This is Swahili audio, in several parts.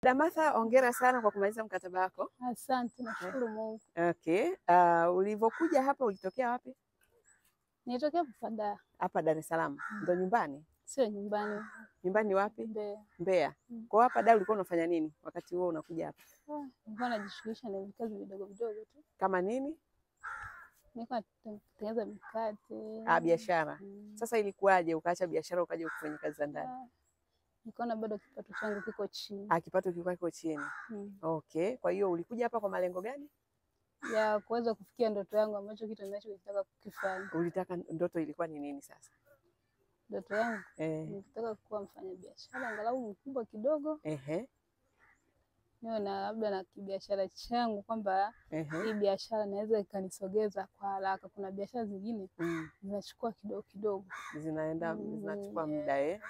Damatha, hongera sana kwa kumaliza mkataba wako. Asante, nashukuru Mungu. Okay. Ulivyokuja hapa ulitokea wapi? Nilitokea Bupada. Hapa Dar es Salaam. Ndo nyumbani? Sio nyumbani. Nyumbani wapi? Mbeya. Mbeya. Kwa hapa Dar ulikuwa unafanya nini wakati huo unakuja hapa? Nilikuwa najishughulisha na kazi vidogo vidogo tu. Kama nini? Nilikuwa natengeneza mikate. Biashara. Sasa ilikuwaje ukaacha biashara ukaja kufanya kazi za ndani? Nikaona bado kipato changu kiko chini. Kipato kilikuwa kiko chini. Okay. Kwa hiyo ulikuja hapa kwa malengo gani? Ya kuweza kufikia ndoto yangu ambacho kitu ninachotaka kukifanya. Ulitaka, ndoto ilikuwa ni nini sasa? Ndoto yangu nilitaka kuwa mfanyabiashara angalau mkubwa kidogo. Niwe na labda na kibiashara changu kwamba hii biashara naweza ikanisogeza kwa haraka. Kuna biashara zingine zinachukua kidogo kidogo. Zinachukua muda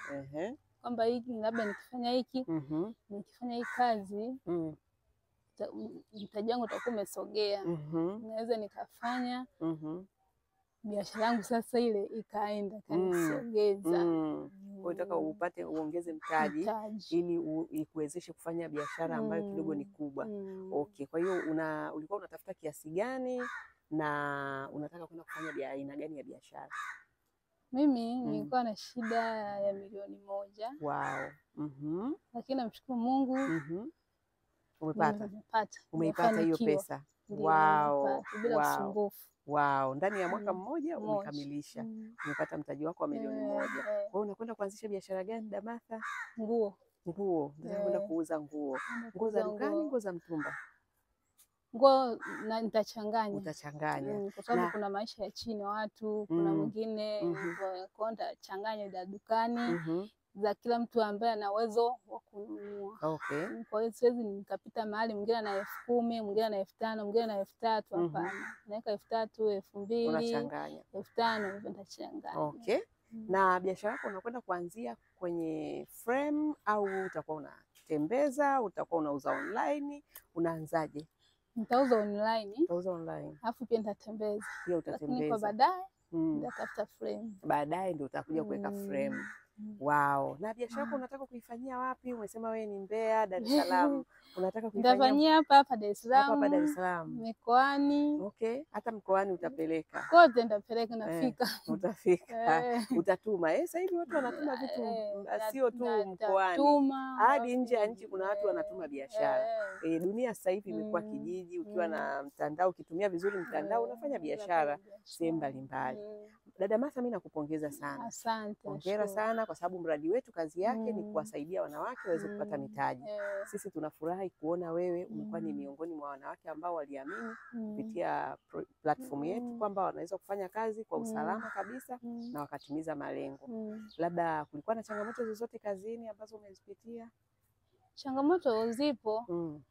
kwamba hiki labda nikifanya hiki, nikifanya hii kazi, mtaji wangu utakuwa umesogea. Naweza nikafanya biashara yangu sasa ile ikaenda kanisogeza. Unataka upate uongeze mtaji ili ikuwezeshe kufanya biashara ambayo kidogo ni kubwa. Okay, kwa hiyo ulikuwa unatafuta kiasi gani na unataka kwenda kufanya aina gani ya biashara? Mimi nilikuwa na shida ya milioni 1. Wow. Lakini namshukuru Mungu. Umepata? Umeipata hiyo pesa? Wow. Bila usumbufu. Wow, ndani ya mwaka mmoja umekamilisha. Umepata mtaji wako wa milioni 1. Kwa hiyo unakwenda kuanzisha biashara gani Damatha? Nguo. Unakwenda kuuza nguo. Nguo za dukani, nguo za mtumba? Nguo nitachanganya. Utachanganya. Kwa sababu kuna maisha ya chini watu, kuna mwingine kwa nitachanganya za dukani. Za kila mtu ambaye ana uwezo wa kununua. Okay. Kwa hiyo siwezi nikapita mahali mwingine ana 10,000, mwingine ana 5,000, mwingine ana 3,000, hapana. Naweka 3,000, 2,000, unachanganya. 5,000 hivyo nitachanganya. Okay. Na biashara yako unakwenda kuanzia kwenye frame au utakuwa unatembeza, utakuwa unauza online, unaanzaje? Nitauza online. Utauza online. Alafu pia nitatembeza. Pia utatembeza. Lakini kwa baadaye nitatafuta frame. Baadaye ndio utakuja kuweka frame. Wow. Na biashara yako unataka kuifanyia wapi? Umesema wewe ni Mbeya, Dar es Salaam. Unataka kuifanyia hapa Dar es Salaam. Hapa Dar es Salaam. Mikoani. Okay. Hata mkoani utapeleka. Kote nitapeleka nafika. Utafika. Utatuma. Sasa hivi watu wanatuma vitu sio tu mkoani. Hadi nje ya nchi kuna watu wanatuma biashara. Dunia sasa hivi imekuwa kijiji, ukiwa na mtandao, ukitumia vizuri mtandao unafanya biashara sehemu mbalimbali. Dada Martha, mimi nakupongeza sana. Asante. Hongera sana kwa sababu mradi wetu kazi yake ni kuwasaidia wanawake waweze kupata mitaji. Sisi tunafurahi kuona wewe umekuwa ni miongoni mwa wanawake ambao waliamini kupitia platform yetu kwamba wanaweza kufanya kazi kwa usalama kabisa na wakatimiza malengo. Labda kulikuwa na changamoto zozote kazini ambazo umezipitia? Changamoto zipo,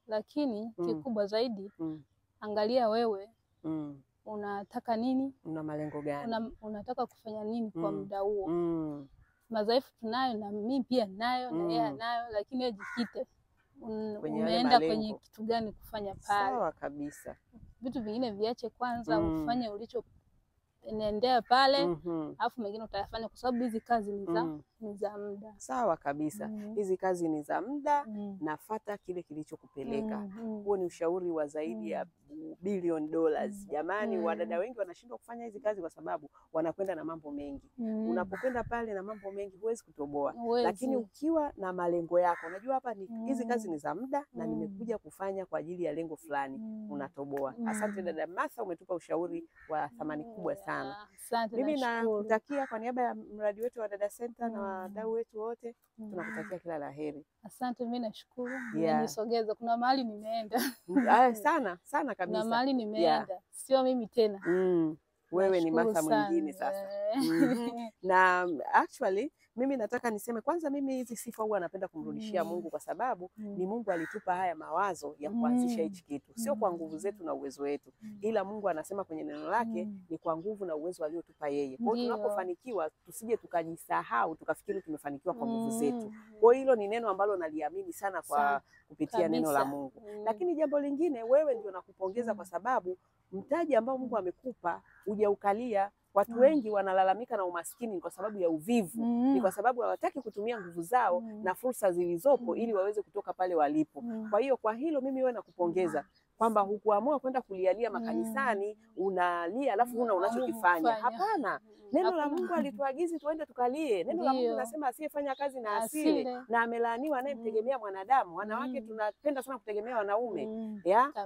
lakini kikubwa zaidi angalia wewe unataka nini? Una malengo gani? Unataka kufanya nini kwa muda huo? Madhaifu tunayo na mimi pia ninayo na yeye anayo, lakini wewe jikite. Umeenda kwenye kitu gani kufanya pale? Sawa kabisa. Vitu vingine viache kwanza, ufanye ulicho nendea pale, alafu mengine utayafanya kwa sababu hizi kazi ni za muda. Sawa kabisa. Hizi kazi ni za muda, nafuata kile kilichokupeleka. Huo ni ushauri wa zaidi ya $billion. Jamani, wadada wengi wanashindwa kufanya hizi kazi kwa sababu wanakwenda na mambo mengi. Unapokwenda pale na mambo mengi huwezi kutoboa. Lakini ukiwa na malengo yako, unajua hapa ni hizi kazi ni za muda na nimekuja kufanya kwa ajili ya lengo fulani, unatoboa. Asante dada Martha, umetupa ushauri wa thamani kubwa sana. Mimi nakutakia kwa niaba ya mradi wetu wa Dada Center na wadau wetu wote, tunakutakia kila laheri. Asante, mimi nashukuru. Nimenisogeza, kuna mahali nimeenda. Sana kabisa. Kuna mahali nimeenda. Sio mimi tena. Wewe ni Martha mwingine sasa. Na actually mimi nataka niseme kwanza, mimi hizi sifa huwa napenda kumrudishia Mungu kwa sababu ni Mungu alitupa haya mawazo ya kuanzisha hichi kitu. Sio kwa nguvu zetu na uwezo wetu, ila Mungu anasema kwenye neno lake ni kwa nguvu na uwezo aliotupa yeye. Kwa hiyo tunapofanikiwa tusije tukajisahau tukafikiri tumefanikiwa kwa nguvu zetu. Kwa hiyo hilo ni neno ambalo naliamini sana kwa kupitia neno la Mungu. Lakini jambo lingine, wewe ndio nakupongeza kwa sababu mtaji ambao Mungu amekupa hujaukalia Watu wengi wanalalamika na umaskini kwa sababu ya uvivu. Ni kwa sababu hawataki kutumia nguvu zao na fursa zilizopo ili waweze kutoka pale walipo. Kwa hiyo kwa hilo mimi wewe nakupongeza kwamba hukuamua kwenda kulialia makanisani, unalia alafu huna unachokifanya. Hapana. Neno la Mungu alituagizi tuende tukalie. Neno la Mungu linasema asiyefanya kazi na asile, na amelaaniwa anayemtegemea mwanadamu. Wanawake tunapenda sana kutegemea wanaume,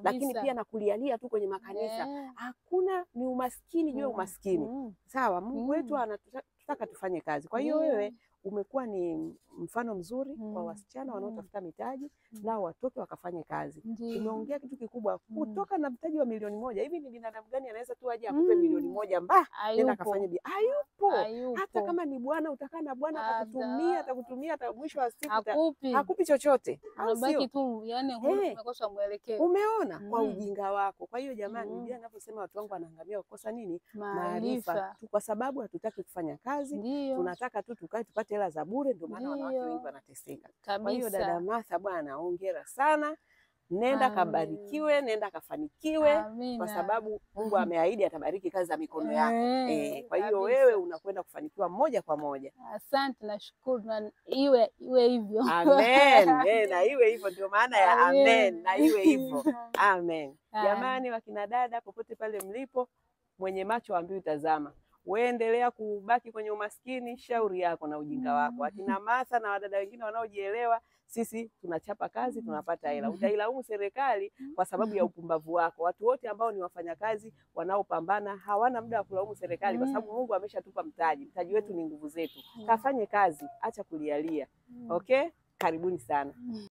lakini pia na kulialia tu kwenye makanisa. Hakuna ni umaskini juu ya umaskini. Sawa, Mungu wetu anataka tufanye kazi. Kwa hiyo wewe umekuwa ni mfano mzuri kwa wasichana wanaotafuta mitaji, nao watoke wakafanye kazi. Umeongea kitu kikubwa, kutoka na mtaji wa milioni 1. Hivi ni binadamu gani anaweza tu aje akupe milioni 1 nenda kafanye biashara? Hayupo. Hata kama ni bwana, utakaa na bwana atakutumia mwisho wa siku hakupi chochote. Unabaki tu yani umekosa mwelekeo. Umeona kwa ujinga wako. Kwa hiyo jamani, Biblia inaposema watu wangu wanaangamia kukosa nini? Maarifa. Kwa sababu hatutaki kufanya kazi, tunataka tu tukae tupate hela za bure, ndio maana wanawake wengi wanateseka. Kwa hiyo dada Martha bwana, hongera sana. Nenda kabarikiwe, nenda kafanikiwe. Kwa sababu Mungu ameahidi atabariki kazi za mikono yako. Kwa hiyo wewe unakwenda kufanikiwa moja kwa moja. Asante, nashukuru, na iwe hivyo. Amen. Na iwe hivyo, ndio maana ya amen, na iwe hivyo. Amen. Jamani wakina dada popote pale mlipo, mwenye macho ambaye utazama. Uendelea kubaki kwenye umaskini, shauri yako na ujinga wako. Akina Martha na wadada wengine wanaojielewa, sisi tunachapa kazi, tunapata hela. Utailaumu serikali kwa sababu ya upumbavu wako. Watu wote ambao ni wafanyakazi wanaopambana hawana muda wa kulaumu serikali, kwa sababu Mungu ameshatupa mtaji. Mtaji wetu ni nguvu zetu. Kafanye kazi, acha kulialia. Okay? Karibuni sana.